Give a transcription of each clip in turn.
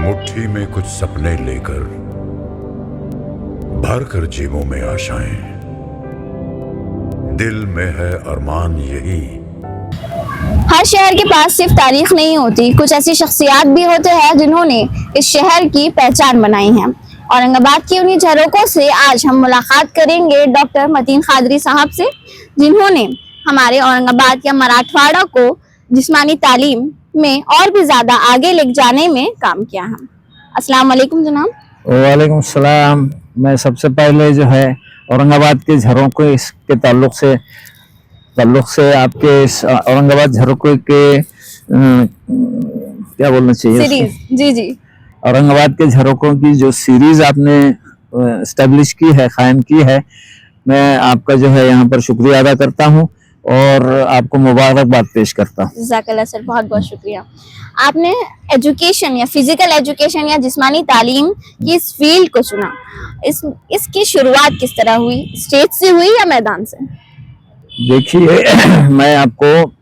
मुट्ठी में कुछ सपने लेकर भर कर जेबों में आशाएं, दिल में है अरमान यही। हर शहर के पास सिर्फ तारीख नहीं होती, कुछ ऐसी शख्सियात भी होते हैं जिन्होंने इस शहर की पहचान बनाई है। औरंगाबाद की उन्हीं झरोकों से आज हम मुलाकात करेंगे डॉक्टर मतीन कादरी साहब से, जिन्होंने हमारे औरंगाबाद या मराठवाड़ा को जिस्मानी तालीम में और भी ज्यादा आगे ले जाने में काम किया है। अस्सलाम वालेकुम जनाब। वालेकुम सलाम। मैं सबसे पहले जो है औरंगाबाद के झरोकों के ताल्लुक से आपके इस औरंगाबाद झरोकों के क्या बोलना चाहिए सीरीज जी औरंगाबाद के झरोकों की जो सीरीज आपने एस्टेब्लिश की है, कायम की है, मैं आपका जो है यहाँ पर शुक्रिया अदा करता हूँ और आपको मुबारकबाद पेश करता हूँ। जज़ाकल्लाह सर, बहुत बहुत शुक्रिया। आपने एजुकेशन या फिजिकल एजुकेशन या जिस्मानी तालीम की इस फील्ड को चुना, इसकी शुरुआत किस तरह हुई? स्टेज से हुई या मैदान से? देखिए मैं आपको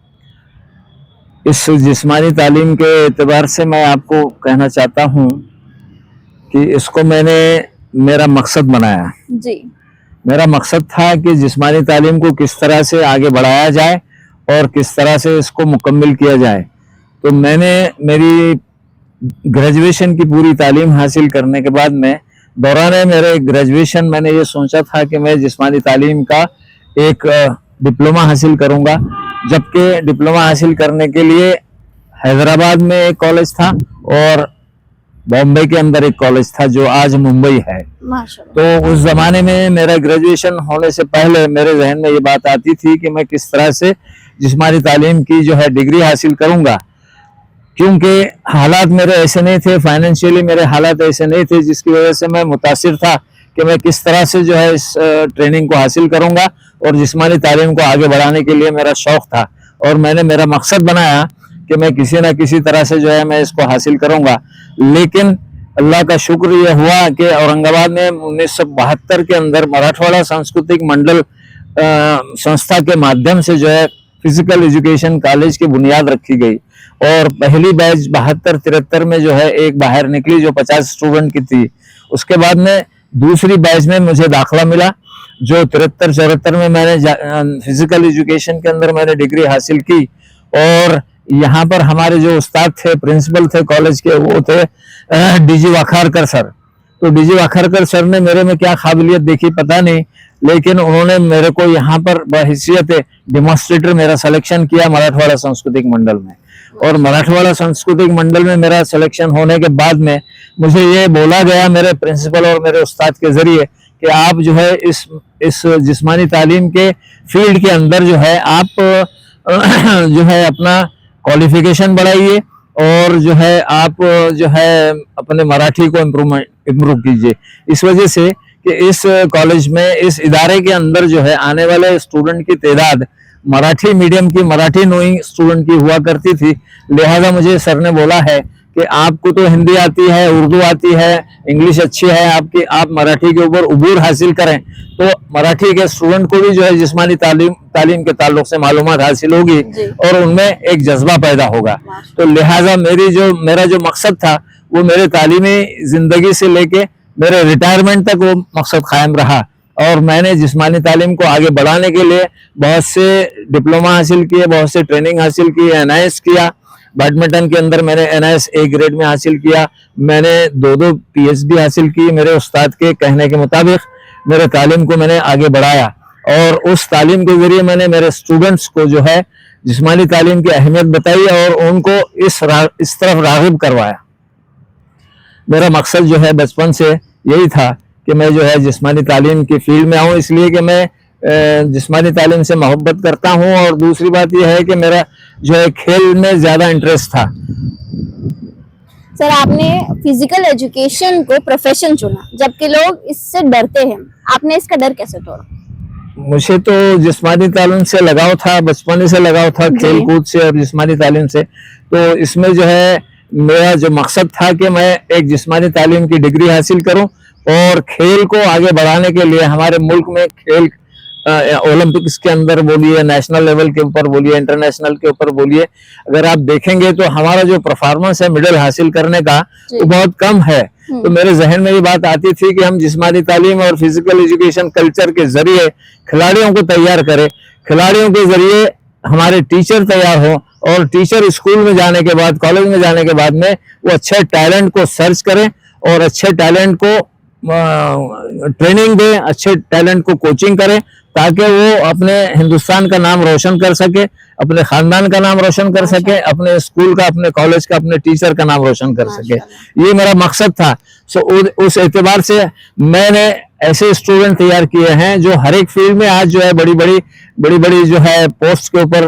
इस जिस्मानी तालीम के एतबार से मैं आपको कहना चाहता हूँ कि इसको मैंने मेरा मकसद बनाया जी। मेरा मकसद था कि जिस्मानी तालीम को किस तरह से आगे बढ़ाया जाए और किस तरह से इसको मुकम्मल किया जाए। तो मैंने मेरी ग्रेजुएशन की पूरी तालीम हासिल करने के बाद में दौरान मेरे ग्रेजुएशन मैंने ये सोचा था कि मैं जिस्मानी तालीम का एक डिप्लोमा हासिल करूंगा, जबकि डिप्लोमा हासिल करने के लिए हैदराबाद में एक कॉलेज था और बॉम्बे के अंदर एक कॉलेज था जो आज मुंबई है। तो उस जमाने में मेरा ग्रेजुएशन होने से पहले मेरे जहन में ये बात आती थी कि मैं किस तरह से जिस्मानी तालीम की जो है डिग्री हासिल करूंगा, क्योंकि हालात मेरे ऐसे नहीं थे, फाइनेंशियली मेरे हालात ऐसे नहीं थे, जिसकी वजह से मैं मुतासिर था कि मैं किस तरह से जो है इस ट्रेनिंग को हासिल करूंगा और जिस्मानी तालीम को आगे बढ़ाने के लिए मेरा शौक था और मैंने मेरा मकसद बनाया कि मैं किसी ना किसी तरह से जो है मैं इसको हासिल करूंगा। लेकिन अल्लाह का शुक्र ये हुआ कि औरंगाबाद में 1972 के अंदर मराठवाड़ा सांस्कृतिक मंडल संस्था के माध्यम से जो है फिजिकल एजुकेशन कॉलेज की बुनियाद रखी गई और पहली बैच 72-73 में जो है एक बाहर निकली जो 50 स्टूडेंट की थी। उसके बाद में दूसरी बैच में मुझे दाखिला मिला जो 73-74 में मैंने फिजिकल एजुकेशन के अंदर मैंने डिग्री हासिल की और यहाँ पर हमारे जो उस्ताद थे, प्रिंसिपल थे कॉलेज के, वो थे डीजी वाखारकर सर। तो डीजी वाखारकर सर ने मेरे में क्या काबिलियत देखी पता नहीं, लेकिन उन्होंने मेरे को यहाँ पर बहैसियत डेमोन्स्ट्रेटर मेरा सिलेक्शन किया मराठवाड़ा सांस्कृतिक मंडल में और मराठवाड़ा सांस्कृतिक मंडल में मेरा सिलेक्शन होने के बाद में मुझे ये बोला गया मेरे प्रिंसिपल और मेरे उस्ताद के जरिए कि आप जो है इस जिस्मानी तालीम के फील्ड के अंदर जो है आप जो है अपना क्वालिफिकेशन बढ़ाइए और जो है आप जो है अपने मराठी को इम्प्रूव कीजिए। इस वजह से कि इस कॉलेज में, इस इदारे के अंदर जो है आने वाले स्टूडेंट की तादाद मराठी मीडियम की, मराठी नोइंग स्टूडेंट की हुआ करती थी। लिहाजा मुझे सर ने बोला है कि आपको तो हिंदी आती है, उर्दू आती है, इंग्लिश अच्छी है आपकी, आप मराठी के ऊपर उबूर हासिल करें तो मराठी के स्टूडेंट को भी जो है जिस्मानी तालीम के ताल्लुक से मालूमात हासिल होगी और उनमें एक जज्बा पैदा होगा। तो लिहाजा मेरा जो मकसद था वो मेरे तालीमी जिंदगी से लेके मेरे रिटायरमेंट तक वो मकसद कायम रहा और मैंने जिस्मानी तालीम को आगे बढ़ाने के लिए बहुत से डिप्लोमा हासिल किए, बहुत से ट्रेनिंग हासिल की, एनआईएस किया। बैडमिंटन के अंदर मैंने एनआईएस ए ग्रेड में हासिल किया। मैंने 2 पीएचडी हासिल की। मेरे उस्ताद के कहने के मुताबिक मेरे तालीम को मैंने आगे बढ़ाया और उस तालीम के जरिए मैंने मेरे स्टूडेंट्स को जो है जिस्मानी तालीम की अहमियत बताई और उनको इस तरफ राग़िब करवाया। मेरा मकसद जो है बचपन से यही था कि मैं जो है जिस्मानी तालीम की फील्ड में आऊँ, इसलिए कि मैं जिस्मानी तालीम से मोहब्बत करता हूँ और दूसरी बात यह है कि मेरा जो है खेल में ज्यादा इंटरेस्ट था। सर, आपने फिजिकल एजुकेशन को प्रोफेशन चुना जबकि लोग इससे डरते हैं, आपने इसका डर कैसे तोड़ा? मुझे तो जिस्मानी तालीम से लगाव था, बचपन से लगाव था, खेल कूद से और जिस्मानी तालीम से। तो इसमें जो है मेरा जो मकसद था कि मैं एक जिस्मानी तालीम की डिग्री हासिल करूं और खेल को आगे बढ़ाने के लिए हमारे मुल्क में खेल ओलंपिक्स के अंदर बोलिए, नेशनल लेवल के ऊपर बोलिए, इंटरनेशनल के ऊपर बोलिए, अगर आप देखेंगे तो हमारा जो परफॉर्मेंस है मेडल हासिल करने का तो बहुत कम है। तो मेरे जहन में ये बात आती थी कि हम जिस्मानी तालीम और फिजिकल एजुकेशन कल्चर के जरिए खिलाड़ियों को तैयार करें, खिलाड़ियों के जरिए हमारे टीचर तैयार हो, और टीचर स्कूल में जाने के बाद, कॉलेज में जाने के बाद में वो अच्छे टैलेंट को सर्च करें और अच्छे टैलेंट को ट्रेनिंग दें, अच्छे टैलेंट को कोचिंग करें, ताकि वो अपने हिंदुस्तान का नाम रोशन कर सके, अपने खानदान का नाम रोशन कर सके, अपने स्कूल का, अपने कॉलेज का, अपने टीचर का नाम रोशन कर सके। ये मेरा मकसद था। सो उस एतबार से मैंने ऐसे स्टूडेंट तैयार किए हैं जो हर एक फील्ड में आज जो है बड़ी बड़ी जो है पोस्ट के ऊपर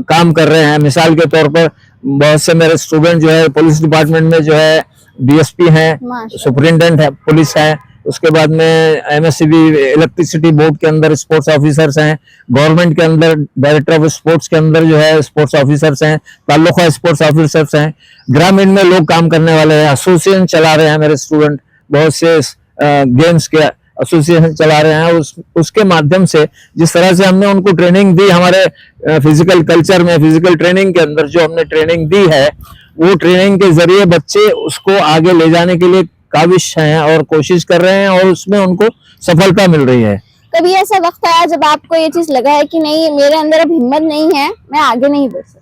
काम कर रहे हैं। मिसाल के तौर पर बहुत से मेरे स्टूडेंट जो है पुलिस डिपार्टमेंट में जो है डीएसपी हैं, सुपरिटेंडेंट है पुलिस है, उसके बाद में एमएससीबी इलेक्ट्रिसिटी बोर्ड के अंदर स्पोर्ट्स ऑफिसर्स हैं, गवर्नमेंट के अंदर डायरेक्टर ऑफ स्पोर्ट्स के अंदर जो है स्पोर्ट्स ऑफिसर्स हैं, ताल्लुका स्पोर्ट्स ऑफिसर्स हैं, ग्रामीण में लोग काम करने वाले हैं, एसोसिएशन चला रहे हैं मेरे स्टूडेंट, बहुत से गेम्स के एसोसिएशन चला रहे हैं। उसके माध्यम से जिस तरह से हमने उनको ट्रेनिंग दी, हमारे फिजिकल कल्चर में, फिजिकल ट्रेनिंग के अंदर जो हमने ट्रेनिंग दी है, वो ट्रेनिंग के जरिए बच्चे उसको आगे ले जाने के लिए काबिश हैं और कोशिश कर रहे हैं, और उसमें उनको सफलता मिल रही है। कभी ऐसा वक्त आया जब आपको ये चीज लगा है कि नहीं, मेरे अंदर अब हिम्मत नहीं है, मैं आगे नहीं बढ़ सकता?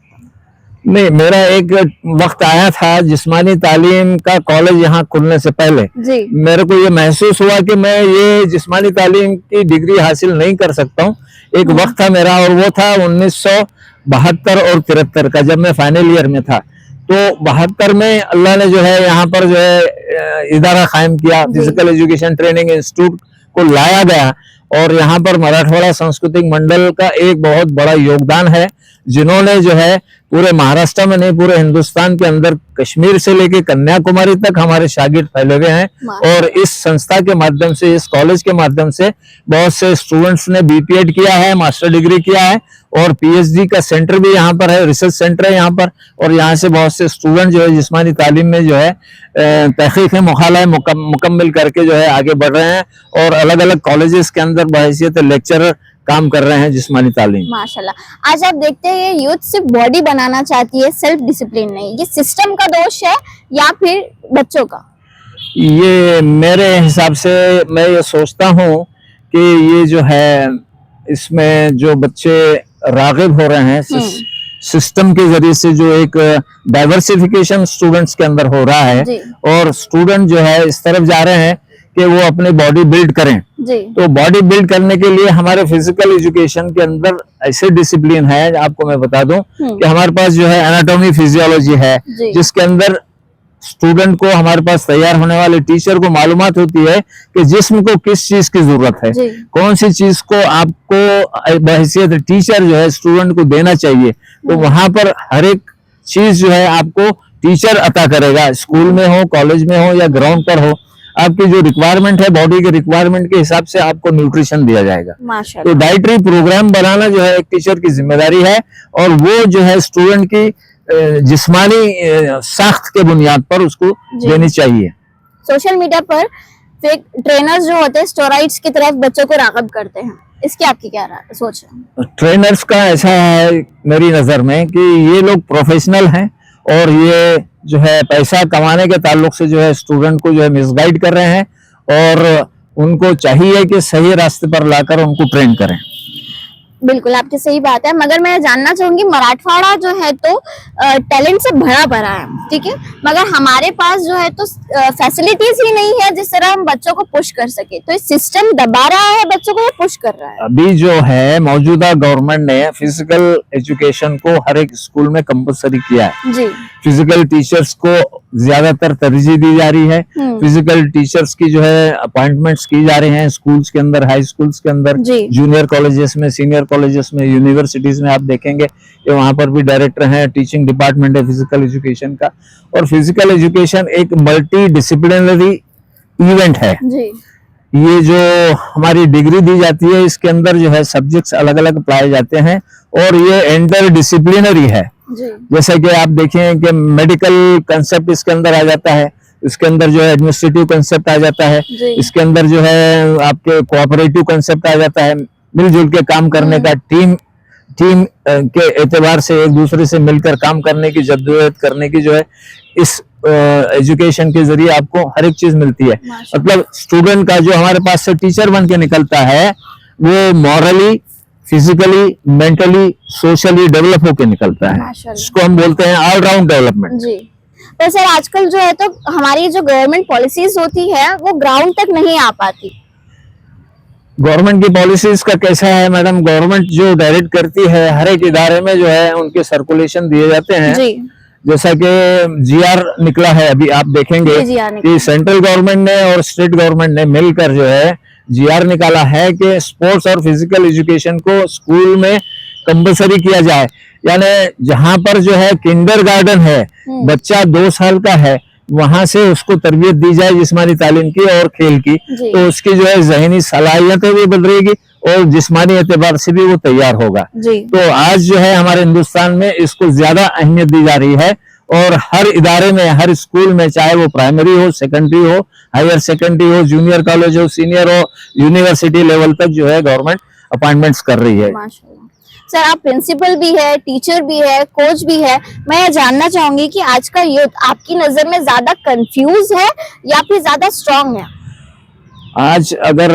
नहीं, मेरा एक वक्त आया था जिस्मानी तालीम का कॉलेज यहाँ खुलने से पहले जी। मेरे को ये महसूस हुआ कि मैं ये जिस्मानी तालीम की डिग्री हासिल नहीं कर सकता हूँ। एक वक्त था मेरा, और वो था 1972 और 73 का, जब मैं फाइनल ईयर में था। तो 72 में अल्लाह ने जो है यहाँ पर जो है इदारा कायम किया, फिजिकल एजुकेशन ट्रेनिंग इंस्टीट्यूट को लाया गया, और यहाँ पर मराठवाड़ा सांस्कृतिक मंडल का एक बहुत बड़ा योगदान है, जिन्होंने जो है पूरे महाराष्ट्र में नहीं, पूरे हिंदुस्तान के अंदर कश्मीर से लेके कन्याकुमारी तक हमारे शागिर्द फैले हुए हैं। और इस संस्था के माध्यम से, इस कॉलेज के माध्यम से बहुत से स्टूडेंट्स ने बीपीएड किया है, मास्टर डिग्री किया है, और पीएचडी का सेंटर भी यहाँ पर है, रिसर्च सेंटर है यहाँ पर। और यहाँ से बहुत से स्टूडेंट जो है जिस्मानी तालीम में जो है तहकीक मुखाला मुकम्मल करके जो है आगे बढ़ रहे हैं, और अलग अलग कॉलेजेस के अंदर बहैसियत लेक्चरर काम कर रहे हैं जिस्मानी तालीम। माशाल्लाह। आज आप देखते हैं ये यूथ सिर्फ बॉडी बनाना चाहती है, सेल्फ डिसिप्लिन नहीं। ये सिस्टम का दोष है या फिर बच्चों का? ये मेरे हिसाब से मैं ये सोचता हूँ कि ये जो है, इसमें जो बच्चे रागिब हो रहे हैं सिस्टम के जरिए से, जो एक डाइवर्सिफिकेशन स्टूडेंट्स के अंदर हो रहा है, और स्टूडेंट जो है इस तरफ जा रहे हैं कि वो अपनी बॉडी बिल्ड करें। तो बॉडी बिल्ड करने के लिए हमारे फिजिकल एजुकेशन के अंदर ऐसे डिसिप्लिन है, आपको मैं बता दूं कि हमारे पास जो है एनाटॉमी फिजियोलॉजी है, जिसके अंदर स्टूडेंट को, हमारे पास तैयार होने वाले टीचर को मालूमात होती है कि जिस्म को किस चीज की जरूरत है, कौन सी चीज को आपको बहैसियत टीचर जो है स्टूडेंट को देना चाहिए। तो वहां पर हर एक चीज जो है आपको टीचर अता करेगा, स्कूल में हो, कॉलेज में हो या ग्राउंड पर हो। आपकी जो रिक्वायरमेंट है, बॉडी के रिक्वायरमेंट के हिसाब से आपको न्यूट्रिशन दिया जाएगा। तो डाइटरी प्रोग्राम बनाना जो है एक टीचर की जिम्मेदारी है, और वो जो है स्टूडेंट की जिस्मानी साख्त के बुनियाद पर उसको देनी चाहिए। सोशल मीडिया पर फेक ट्रेनर्स जो होते हैं स्टेरॉइड्स की तरफ बच्चों को राग़िब करते हैं, इसकी आपकी क्या सोच है? ट्रेनर्स का ऐसा है मेरी नजर में कि ये लोग प्रोफेशनल हैं, और ये जो है पैसा कमाने के ताल्लुक से जो है स्टूडेंट को जो है मिसगाइड कर रहे हैं, और उनको चाहिए कि सही रास्ते पर लाकर उनको ट्रेन करें। बिल्कुल आपकी सही बात है, मगर मैं जानना चाहूंगी, मराठवाड़ा जो है तो टैलेंट से भरा भरा है, ठीक है, मगर हमारे पास जो है तो फैसिलिटीज ही नहीं है जिस तरह हम बच्चों को पुश कर सके। तो इस सिस्टम दबा रहा है बच्चों को या पुश कर रहा है? अभी जो है मौजूदा गवर्नमेंट ने फिजिकल एजुकेशन को हर एक स्कूल में कंपलसरी किया है जी। फिजिकल टीचर्स को ज्यादातर तरजीह दी जा रही है, फिजिकल टीचर्स की जो है अपॉइंटमेंट्स की जा रही हैं स्कूल्स के अंदर, हाई स्कूल्स के अंदर, जूनियर कॉलेजेस में, सीनियर कॉलेजेस में, यूनिवर्सिटीज में। आप देखेंगे कि वहां पर भी डायरेक्टर हैं, टीचिंग डिपार्टमेंट है फिजिकल एजुकेशन का। और फिजिकल एजुकेशन एक मल्टी डिसिप्लिनरी इवेंट है जी। ये जो हमारी डिग्री दी जाती है, इसके अंदर जो है सब्जेक्ट्स अलग अलग पढ़ाए जाते हैं, और ये इंटर डिसिप्लिनरी है। जैसे कि आप देखें कि मेडिकल कंसेप्ट इसके अंदर आ जाता है, इसके अंदर जो है एडमिनिस्ट्रेटिव कंसेप्ट आ जाता है, इसके अंदर जो है आपके कोऑपरेटिव कंसेप्ट आ जाता है, मिलजुल के काम करने का, टीम के एतबार से एक दूसरे से मिलकर काम करने की, जद्दोजहद करने की जो है, इस एजुकेशन के जरिए आपको हर एक चीज मिलती है। मतलब स्टूडेंट का जो हमारे पास से टीचर बन के निकलता है वो morally, physically, mentally, socially develop होके निकलता है। माशाल्लाह। इसको हम बोलते हैं ऑलराउंड डेवलपमेंट। जी। पर सर आजकल जो है तो हमारी जो गवर्नमेंट पॉलिसीज होती है वो ग्राउंड तक नहीं आ पाती। गवर्नमेंट की पॉलिसीज का कैसा है मैडम, गवर्नमेंट जो डायरेक्ट करती है हर एक इदारे में जो है उनके सर्कुलेशन दिए जाते हैं। जी। जैसा कि जीआर निकला है, अभी आप देखेंगे जी, GR निकला। कि सेंट्रल गवर्नमेंट ने और स्टेट गवर्नमेंट ने मिलकर जो है जीआर निकाला है कि स्पोर्ट्स और फिजिकल एजुकेशन को स्कूल में कंपलसरी किया जाए। यानी जहां पर जो है किंडरगार्टन है, बच्चा 2 साल का है, वहां से उसको तरबियत दी जाए जिस्मानी तालीम की और खेल की, जी। तो उसकी जो है जहनी सलाहियतें भी बढ़ रहेगी और जिस्मानी एतबार से भी वो तैयार होगा। जी। तो आज जो है हमारे हिंदुस्तान में इसको ज्यादा अहमियत दी जा रही है और हर इदारे में, हर स्कूल में, चाहे वो प्राइमरी हो, सेकेंडरी हो, हायर सेकेंडरी हो, जूनियर कॉलेज हो, सीनियर हो, यूनिवर्सिटी लेवल तक जो है गवर्नमेंट अपॉइंटमेंट्स कर रही है। माशाल्लाह। सर आप प्रिंसिपल भी है, टीचर भी है, कोच भी है। मैं ये जानना चाहूंगी कि आज का यूथ आपकी नजर में ज्यादा कंफ्यूज है या फिर ज्यादा स्ट्रांग है? आज अगर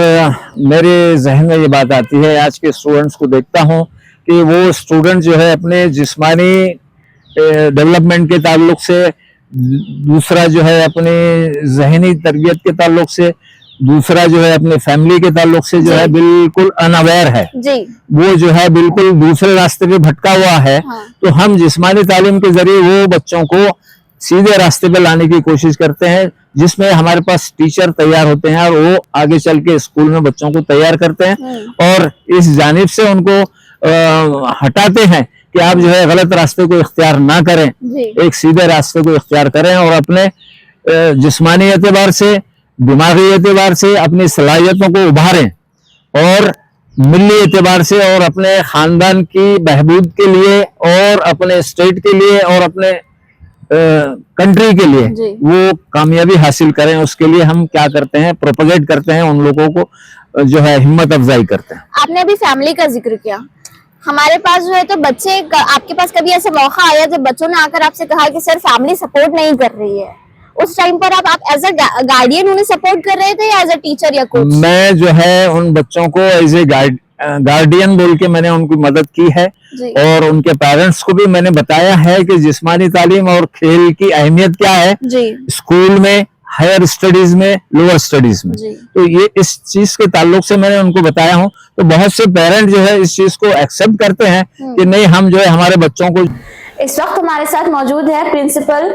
मेरे जहन में ये बात आती है, आज के स्टूडेंट्स को देखता हूँ कि वो स्टूडेंट जो है अपने जिस्मानी डेवलपमेंट के ताल्लुक से, दूसरा जो है अपने जहनी तरबियत के ताल्लुक से, दूसरा जो है अपने फैमिली के ताल्लुक से जो है बिल्कुल अनअवेयर है। जी। वो जो है बिल्कुल दूसरे रास्ते पे भटका हुआ है। हाँ। तो हम जिस्मानी तालीम के जरिए वो बच्चों को सीधे रास्ते पे लाने की कोशिश करते हैं, जिसमें हमारे पास टीचर तैयार होते हैं और वो आगे चल के स्कूल में बच्चों को तैयार करते हैं और इस जानिब से उनको हटाते हैं कि आप जो है गलत रास्ते को इख्तियार ना करें, एक सीधे रास्ते को इख्तियार करें और अपने जिस्मानी एतबार से, दिमागी एतबार से अपनी सलाहियतों को उभारें और मिली एतबार से और अपने खानदान की बहबूद के लिए और अपने स्टेट के लिए और अपने कंट्री के लिए वो कामयाबी हासिल करें। उसके लिए हम क्या करते हैं, प्रोपगेट करते हैं, उन लोगों को जो है हिम्मत अफजाई करते हैं। आपने अभी फैमिली का जिक्र किया, हमारे पास जो है तो बच्चे, आपके पास कभी ऐसा मौका आया जब बच्चों ने आकर आपसे कहा कि सर फैमिली सपोर्ट नहीं कर रही है, उस टाइम पर आप एज अ गार्डियन उन्हें सपोर्ट कर रहे थे या एज अ टीचर या कोच? मैं जो है उन बच्चों को एज ए गार्डियन बोल के मैंने उनकी मदद की है और उनके पेरेंट्स को भी मैंने बताया है कि जिस्मानी तालीम और खेल की अहमियत क्या है स्कूल में, हायर स्टडीज में, लोअर स्टडीज में। तो ये इस चीज के ताल्लुक से मैंने उनको बताया हूँ। तो बहुत से पेरेंट जो है इस चीज को एक्सेप्ट करते हैं कि नहीं, हम जो है हमारे बच्चों को। इस वक्त हमारे साथ मौजूद है प्रिंसिपल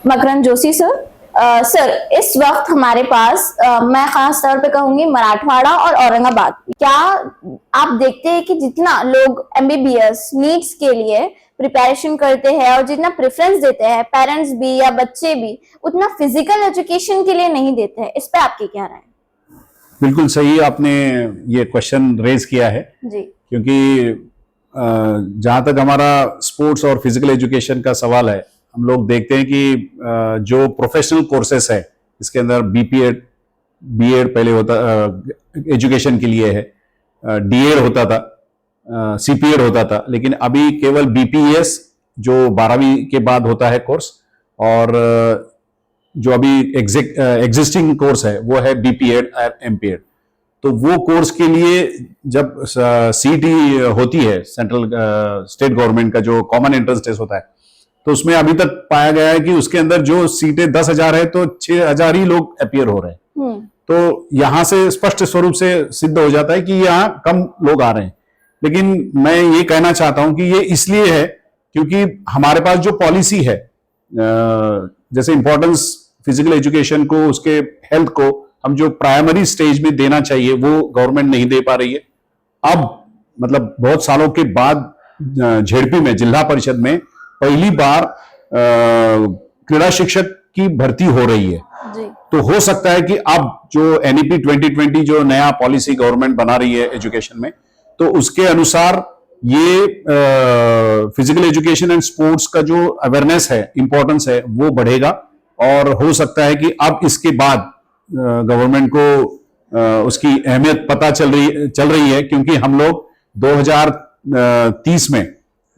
मकरंद जोशी सर। सर इस वक्त हमारे पास मैं खास तौर पे कहूंगी मराठवाड़ा और औरंगाबाद, क्या आप देखते हैं कि जितना लोग MBBS नीट्स के लिए प्रिपरेशन करते हैं और जितना प्रेफरेंस देते हैं पेरेंट्स भी या बच्चे भी, उतना फिजिकल एजुकेशन के लिए नहीं देते हैं, इस पे आपकी क्या राय है? बिल्कुल सही आपने ये क्वेश्चन रेज किया है जी। क्योंकि जहां तक हमारा स्पोर्ट्स और फिजिकल एजुकेशन का सवाल है, हम लोग देखते हैं कि जो प्रोफेशनल कोर्सेस है इसके अंदर BPEd पहले होता एजुकेशन के लिए है, DEd होता था, CPEd होता था, लेकिन अभी केवल BPES जो 12वीं के बाद होता है कोर्स, और जो अभी एग्जिस्टिंग कोर्स है वो है BPEd और MPEd। तो वो कोर्स के लिए जब CET होती है, सेंट्रल स्टेट गवर्नमेंट का जो कॉमन एंट्रेंस टेस्ट होता है, तो उसमें अभी तक पाया गया है कि उसके अंदर जो सीटें 10,000 है तो 6,000 ही लोग अपीयर हो रहे हैं। तो यहां से स्पष्ट स्वरूप से सिद्ध हो जाता है कि यहाँ कम लोग आ रहे हैं। लेकिन मैं ये कहना चाहता हूं कि ये इसलिए है क्योंकि हमारे पास जो पॉलिसी है, जैसे इंपॉर्टेंस फिजिकल एजुकेशन को, उसके हेल्थ को हम जो प्राइमरी स्टेज में देना चाहिए वो गवर्नमेंट नहीं दे पा रही है। अब मतलब बहुत सालों के बाद झेड़पी में, जिला परिषद में पहली बार क्रीड़ा शिक्षक की भर्ती हो रही है। तो हो सकता है कि अब जो NEP 2020 जो नया पॉलिसी गवर्नमेंट बना रही है एजुकेशन में, तो उसके अनुसार ये फिजिकल एजुकेशन एंड स्पोर्ट्स का जो अवेयरनेस है, इंपॉर्टेंस है, वो बढ़ेगा। और हो सकता है कि अब इसके बाद गवर्नमेंट को उसकी अहमियत पता चल रही है, क्योंकि हम लोग 2030 में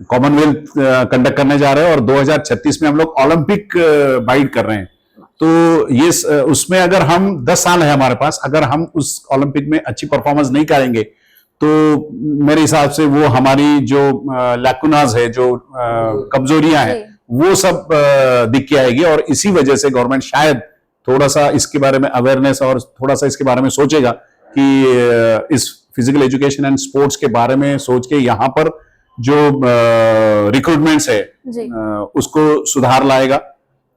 कॉमनवेल्थ कंडक्ट करने जा रहे हैं और 2036 में हम लोग ओलंपिक बाइड कर रहे हैं। तो ये उसमें अगर हम 10 साल है हमारे पास, अगर हम उस ओलंपिक में अच्छी परफॉर्मेंस नहीं करेंगे तो मेरे हिसाब से वो हमारी जो लैकुनाज है, जो कमजोरियां हैं, वो सब दिख के आएगी। और इसी वजह से गवर्नमेंट शायद थोड़ा सा इसके बारे में अवेयरनेस और थोड़ा सा इसके बारे में सोचेगा कि इस फिजिकल एजुकेशन एंड स्पोर्ट्स के बारे में सोच के यहाँ पर जो रिक्रूटमेंट्स है उसको सुधार लाएगा।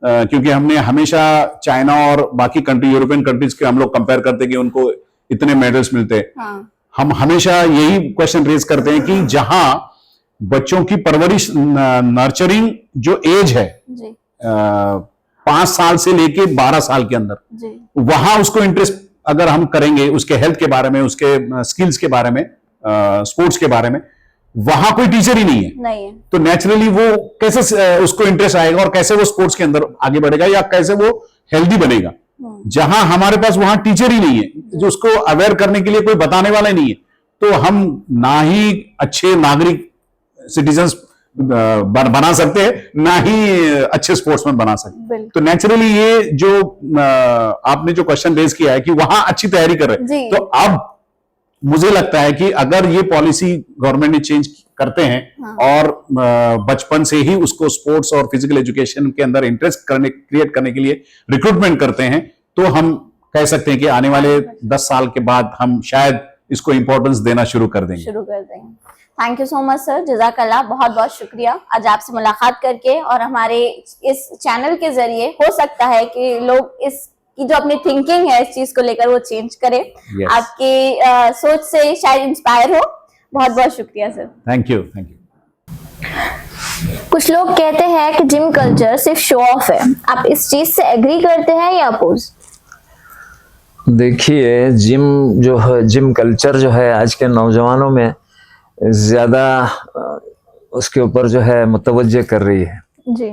क्योंकि हमने हमेशा चाइना और बाकी कंट्री, यूरोपियन कंट्रीज के हम लोग कंपेयर करते हैं कि उनको इतने मेडल्स मिलते हैं। हाँ। हम हमेशा यही क्वेश्चन रेज करते हैं कि जहां बच्चों की परवरिश, नर्चरिंग जो एज है 5 साल से लेके 12 साल के अंदर, वहां उसको इंटरेस्ट अगर हम करेंगे उसके हेल्थ के बारे में, उसके स्किल्स के बारे में, स्पोर्ट्स के बारे में, वहां कोई टीचर ही नहीं है। तो नेचुरली वो कैसे उसको इंटरेस्ट आएगा और कैसे वो स्पोर्ट्स के अंदर आगे बढ़ेगा या कैसे वो हेल्दी बनेगा, जहां हमारे पास वहां टीचर ही नहीं है, जो उसको अवेयर करने के लिए कोई बताने वाला नहीं है। तो हम ना ही अच्छे नागरिक सिटीजन्स बना सकते हैं, ना ही अच्छे स्पोर्ट्समैन बना सकते। तो नेचुरली ये जो आपने जो क्वेश्चन रेज किया है कि वहां अच्छी तैयारी कर रहे हैं, तो अब मुझे लगता है कि अगर ये पॉलिसी गवर्नमेंट ने चेंज करते हैं और बचपन से ही उसको स्पोर्ट्स और फिजिकल एजुकेशन के अंदर इंटरेस्ट क्रिएट करने के लिए रिक्रूटमेंट करते हैं, तो हम कह सकते हैं कि आने वाले 10 साल के बाद हम शायद इसको इंपॉर्टेंस देना शुरू कर देंगे। Thank you so much sir, जज़ाकल्लाह, बहुत बहुत शुक्रिया आज आपसे मुलाकात करके। और हमारे इस चैनल के जरिए हो सकता है कि लोग इस की जो अपनी थिंकिंग है इस चीज को लेकर वो चेंज करे। आपकी सोच से शायद इंस्पायर हो। बहुत बहुत शुक्रिया सर। Thank you. कुछ लोग कहते हैं कि जिम कल्चर सिर्फ शो ऑफ है, आप इस चीज से एग्री करते हैं या अपोज? देखिए, जिम कल्चर जो है आज के नौजवानों में ज्यादा उसके ऊपर जो है मुतवज्जे कर रही है जी।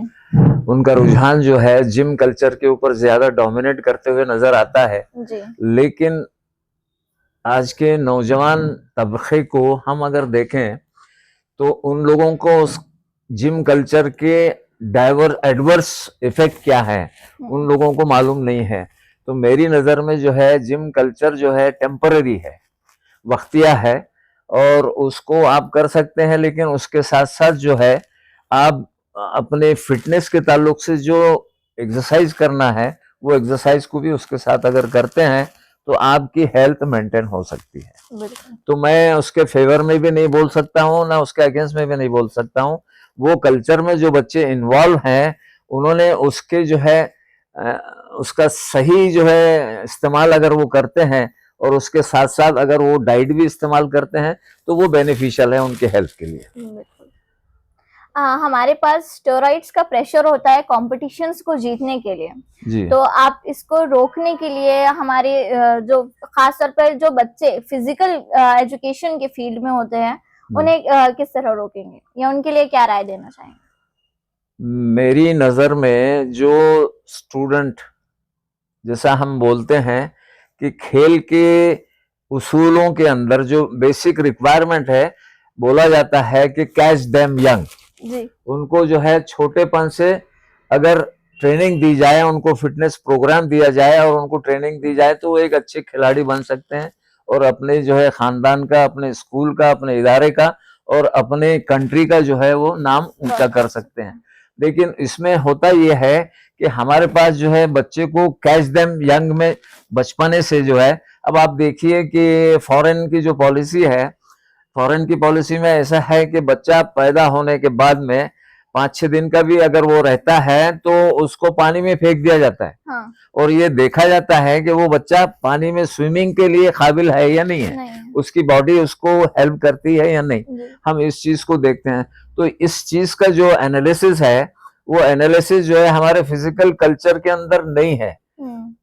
उनका रुझान जो है जिम कल्चर के ऊपर ज्यादा डोमिनेट करते हुए नजर आता है जी। लेकिन आज के नौजवान तबके को हम अगर देखें तो उन लोगों को उस जिम कल्चर के एडवर्स इफेक्ट क्या है उन लोगों को मालूम नहीं है। तो मेरी नज़र में जो है जिम कल्चर जो है टेम्पररी है, वक्तिया है, और उसको आप कर सकते हैं, लेकिन उसके साथ साथ जो है आप अपने फिटनेस के ताल्लुक से जो एक्सरसाइज करना है वो एक्सरसाइज को भी उसके साथ अगर करते हैं तो आपकी हेल्थ मेंटेन हो सकती है। तो मैं उसके फेवर में भी नहीं बोल सकता हूँ, ना उसके अगेंस्ट में भी नहीं बोल सकता हूँ। वो कल्चर में जो बच्चे इन्वॉल्व हैं उन्होंने उसके जो है उसका सही जो है इस्तेमाल अगर वो करते हैं और उसके साथ साथ अगर वो डाइट भी इस्तेमाल करते हैं तो वो बेनिफिशियल है उनके हेल्थ के लिए। हमारे पास स्टेरॉइड्स का प्रेशर होता है कॉम्पिटिशन्स को जीतने के लिए जी। तो आप इसको रोकने के लिए हमारे जो खास तौर पर जो बच्चे फिजिकल एजुकेशन के फील्ड में होते हैं उन्हें किस तरह रोकेंगे या उनके लिए क्या राय देना चाहेंगे? मेरी नज़र में जो स्टूडेंट, जैसा हम बोलते हैं कि खेल के उसूलों के अंदर जो बेसिक रिक्वायरमेंट है, बोला जाता है कि कैच देम यंग, उनको जो है छोटेपन से अगर ट्रेनिंग दी जाए, उनको फिटनेस प्रोग्राम दिया जाए और उनको ट्रेनिंग दी जाए तो वो एक अच्छे खिलाड़ी बन सकते हैं और अपने जो है खानदान का, अपने स्कूल का, अपने इदारे का और अपने कंट्री का जो है वो नाम ऊंचा कर सकते हैं। लेकिन इसमें होता यह है कि हमारे पास जो है बच्चे को कैच देम यंग में बचपने से जो है, अब आप देखिए कि फॉरेन की जो पॉलिसी है, फॉरेन की पॉलिसी में ऐसा है कि बच्चा पैदा होने के बाद में 5-6 दिन का भी अगर वो रहता है तो उसको पानी में फेंक दिया जाता है। हाँ। और ये देखा जाता है कि वो बच्चा पानी में स्विमिंग के लिए काबिल है या नहीं है, उसकी बॉडी उसको हेल्प करती है या नहीं, हम इस चीज को देखते हैं। तो इस चीज का जो एनालिसिस है वो एनालिसिस जो है हमारे फिजिकल कल्चर के अंदर नहीं है।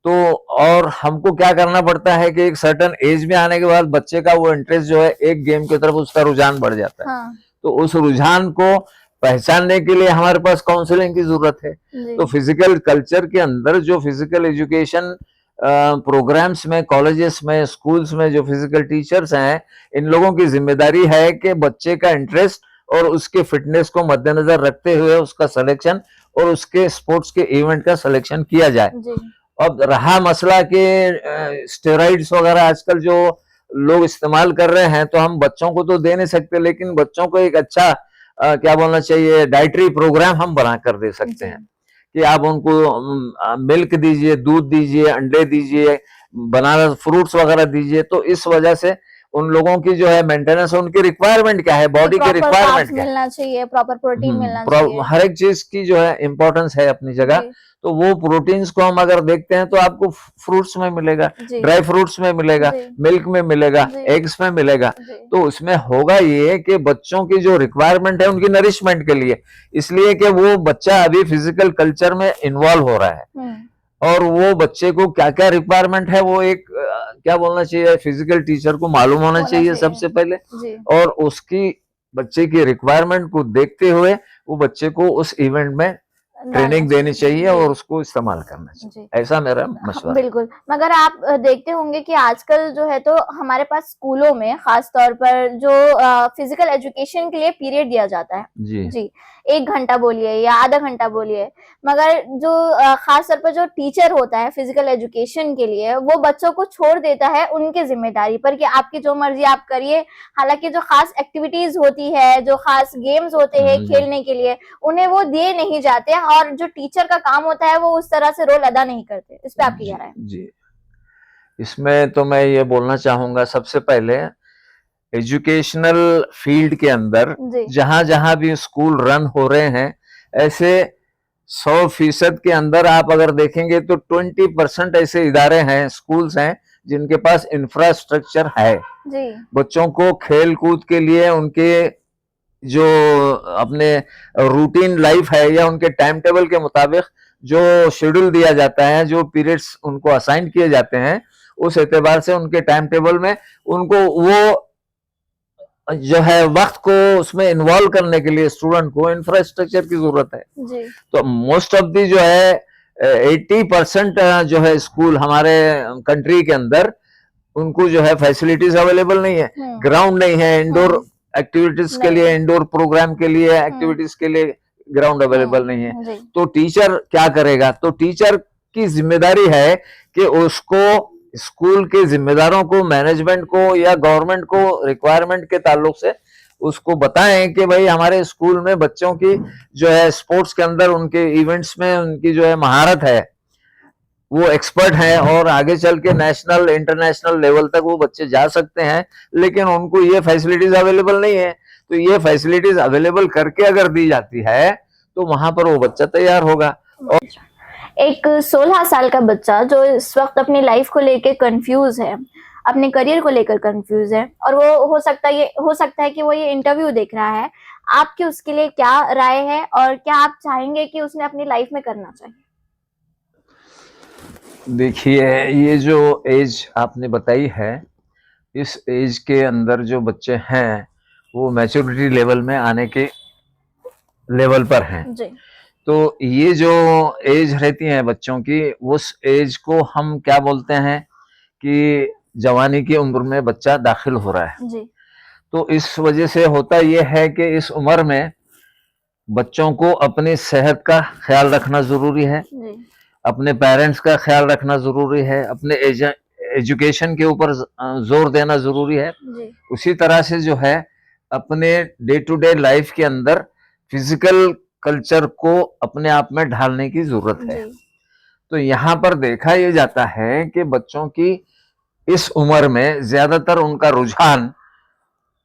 तो और हमको क्या करना पड़ता है कि एक सर्टेन एज में आने के बाद बच्चे का वो इंटरेस्ट जो है एक गेम की तरफ उसका रुझान बढ़ जाता है। हाँ। तो उस रुझान को पहचानने के लिए हमारे पास काउंसलिंग की जरूरत है। तो फिजिकल कल्चर के अंदर जो फिजिकल एजुकेशन प्रोग्राम्स में, कॉलेजेस में, स्कूल्स में जो फिजिकल टीचर्स हैं, इन लोगों की जिम्मेदारी है कि बच्चे का इंटरेस्ट और उसके फिटनेस को मद्देनजर रखते हुए उसका सिलेक्शन और उसके स्पोर्ट्स के इवेंट का सिलेक्शन किया जाए। जी अब रहा मसला कि स्टेरॉइड्स वगैरह आजकल जो लोग इस्तेमाल कर रहे हैं, तो हम बच्चों को तो दे नहीं सकते, लेकिन बच्चों को एक अच्छा क्या बोलना चाहिए, डाइटरी प्रोग्राम हम बना कर दे सकते हैं कि आप उनको मिल्क दीजिए, दूध दीजिए, अंडे दीजिए, बनाना फ्रूट्स वगैरह दीजिए। तो इस वजह से उन लोगों की जो है मेंटेनेंस, उनकी रिक्वायरमेंट क्या है, बॉडी की रिक्वायरमेंट क्या है, मिलना चाहिए, प्रॉपर प्रोटीन मिलना चाहिए। हर एक चीज की जो है इम्पोर्टेंस है अपनी जगह। जी, तो वो प्रोटीन्स को हम अगर देखते हैं तो आपको फ्रूट्स में मिलेगा, जी, ड्राई फ्रूट्स में मिलेगा, जी, मिल्क में मिलेगा, जी, एग्स में मिलेगा। जी, तो उसमें होगा ये कि बच्चों की जो रिक्वायरमेंट है उनकी नरिशमेंट के लिए, इसलिए कि वो बच्चा अभी फिजिकल कल्चर में इन्वॉल्व हो रहा है और वो बच्चे को क्या क्या रिक्वायरमेंट है वो एक क्या बोलना चाहिए, फिजिकल टीचर को मालूम होना चाहिए सबसे पहले, जी, और उसकी बच्चे की रिक्वायरमेंट को देखते हुए वो बच्चे को उस इवेंट में ट्रेनिंग देनी चाहिए और उसको इस्तेमाल करना जी। चाहिए। ऐसा मेरा मशवरा है। बिल्कुल, मगर आप देखते होंगे कि आजकल जो है तो हमारे पास स्कूलों में खास तौर पर जो फिजिकल एजुकेशन के लिए पीरियड दिया जाता है। जी जी, 1 घंटा बोलिए या आधा घंटा बोलिए, मगर जो खास तौर पर जो टीचर होता है फिजिकल एजुकेशन के लिए, वो बच्चों को छोड़ देता है उनके जिम्मेदारी पर कि आपकी जो मर्जी आप करिए। हालांकि जो खास एक्टिविटीज होती है, जो खास गेम्स होते हैं खेलने के लिए, उन्हें वो दिए नहीं जाते और जो टीचर का काम होता है वो उस तरह से रोल अदा नहीं करते। इस पे आपकी क्या राय है? जी, इसमें तो मैं ये बोलना चाहूंगा, सबसे पहले एजुकेशनल फील्ड के अंदर जी, जहां जहां भी स्कूल रन हो रहे हैं, ऐसे 100% के अंदर आप अगर देखेंगे तो 20% ऐसे इदारे हैं, स्कूल्स हैं जिनके पास इंफ्रास्ट्रक्चर है जी, बच्चों को खेल कूद के लिए, उनके जो अपने रूटीन लाइफ है या उनके टाइम टेबल के मुताबिक जो शेड्यूल दिया जाता है, जो पीरियड्स उनको असाइन किए जाते हैं, उस एतबार से उनके टाइम टेबल में उनको वो जो है वक्त को उसमें इन्वॉल्व करने के लिए स्टूडेंट को इंफ्रास्ट्रक्चर की जरूरत है। जी, तो मोस्ट ऑफ दी जो है 80% जो है स्कूल हमारे कंट्री के अंदर, उनको जो है फैसिलिटीज अवेलेबल नहीं है, ग्राउंड नहीं है, इंडोर एक्टिविटीज के लिए, इंडोर प्रोग्राम के लिए, एक्टिविटीज के लिए ग्राउंड अवेलेबल नहीं है। जी, तो टीचर क्या करेगा? तो टीचर की जिम्मेदारी है कि उसको स्कूल के जिम्मेदारों को, मैनेजमेंट को या गवर्नमेंट को रिक्वायरमेंट के ताल्लुक से उसको बताएं कि भाई हमारे स्कूल में बच्चों की जो है स्पोर्ट्स के अंदर, उनके इवेंट्स में उनकी जो है महारत है, वो एक्सपर्ट हैं और आगे चल के नेशनल इंटरनेशनल लेवल तक वो बच्चे जा सकते हैं, लेकिन उनको ये फैसिलिटीज अवेलेबल नहीं है। तो ये फैसिलिटीज अवेलेबल करके अगर दी जाती है तो वहां पर वो बच्चा तैयार होगा। एक 16 साल का बच्चा जो इस वक्त अपनी लाइफ को लेकर कंफ्यूज है, अपने करियर को लेकर कंफ्यूज है, और वो हो सकता है कि वो ये इंटरव्यू देख रहा है, आपकी उसके लिए क्या राय है और क्या आप चाहेंगे कि उसने अपनी लाइफ में करना चाहिए? देखिए, ये जो एज आपने बताई है, इस एज के अंदर जो बच्चे हैं वो मैच्योरिटी लेवल में आने के लेवल पर हैं। जी, तो ये जो एज रहती है बच्चों की, उस एज को हम क्या बोलते हैं कि जवानी की उम्र में बच्चा दाखिल हो रहा है। जी, तो इस वजह से होता यह है कि इस उम्र में बच्चों को अपनी सेहत का ख्याल रखना जरूरी है, जी, अपने पेरेंट्स का ख्याल रखना जरूरी है, अपने एजुकेशन के ऊपर जोर देना जरूरी है। जी, उसी तरह से जो है अपने डे टू डे लाइफ के अंदर फिजिकल कल्चर को अपने आप में ढालने की जरूरत है। जी, तो यहाँ पर देखा यह जाता है कि बच्चों की इस उम्र में ज्यादातर उनका रुझान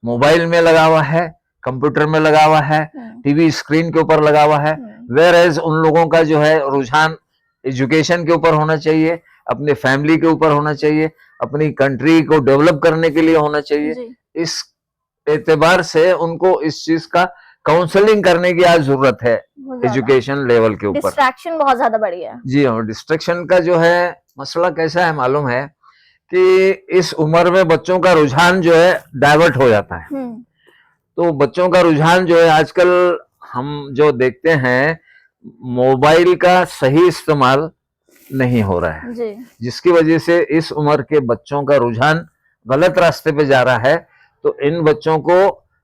मोबाइल में लगा हुआ है, कंप्यूटर में लगा हुआ है, टीवी स्क्रीन के ऊपर लगा हुआ है। वेयर एज उन लोगों का जो है रुझान एजुकेशन के ऊपर होना चाहिए, अपने फैमिली के ऊपर होना चाहिए, अपनी कंट्री को डेवलप करने के लिए होना चाहिए। जी, इस एतबार से उनको इस चीज का काउंसलिंग करने की आज जरूरत है एजुकेशन लेवल के ऊपर। डिस्ट्रैक्शन बहुत ज्यादा बढ़ी है। जी हाँ, डिस्ट्रैक्शन का जो है मसला कैसा है मालूम है कि इस उम्र में बच्चों का रुझान जो है डाइवर्ट हो जाता है। तो बच्चों का रुझान जो है आजकल हम जो देखते हैं, मोबाइल का सही इस्तेमाल नहीं हो रहा है, जी जिसकी वजह से इस उम्र के बच्चों का रुझान गलत रास्ते पे जा रहा है। तो इन बच्चों को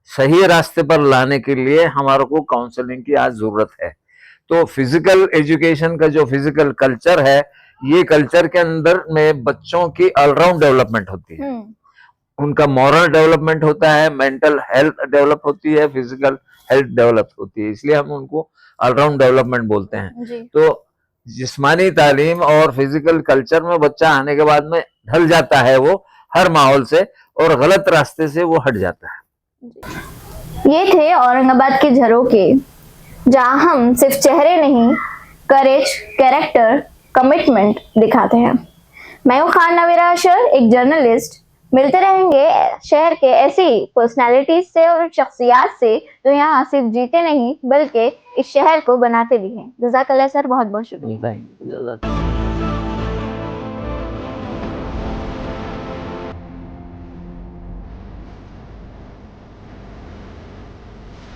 सही रास्ते पर लाने के लिए हमारे को काउंसलिंग की आज जरूरत है। तो फिजिकल एजुकेशन का जो फिजिकल कल्चर है, ये कल्चर के अंदर में बच्चों की ऑलराउंड डेवलपमेंट होती है। उनका मॉरल डेवलपमेंट होता है, मेंटल हेल्थ डेवलप होती है, फिजिकल हेल्थ डेवलप होती है, इसलिए हम उनको ऑलराउंड डेवलपमेंट बोलते हैं। जी तो जिस्मानी तालीम और फिजिकल कल्चर में बच्चा आने के बाद में ढल जाता है वो हर माहौल से, और गलत रास्ते से वो हट जाता है। ये थे औरंगाबाद के झरोखे, जहां हम सिर्फ चेहरे नहीं, करेज, कैरेक्टर, कमिटमेंट दिखाते हैं। मैं हूं खान नवीरा अशर, एक जर्नलिस्ट। मिलते रहेंगे शहर के ऐसी पर्सनालिटीज से और शख्सियात से जो यहाँ सिर्फ जीते नहीं बल्कि इस शहर को बनाते भी हैं। जज़ाकल्लाह सर, बहुत बहुत शुक्रिया। Thank you.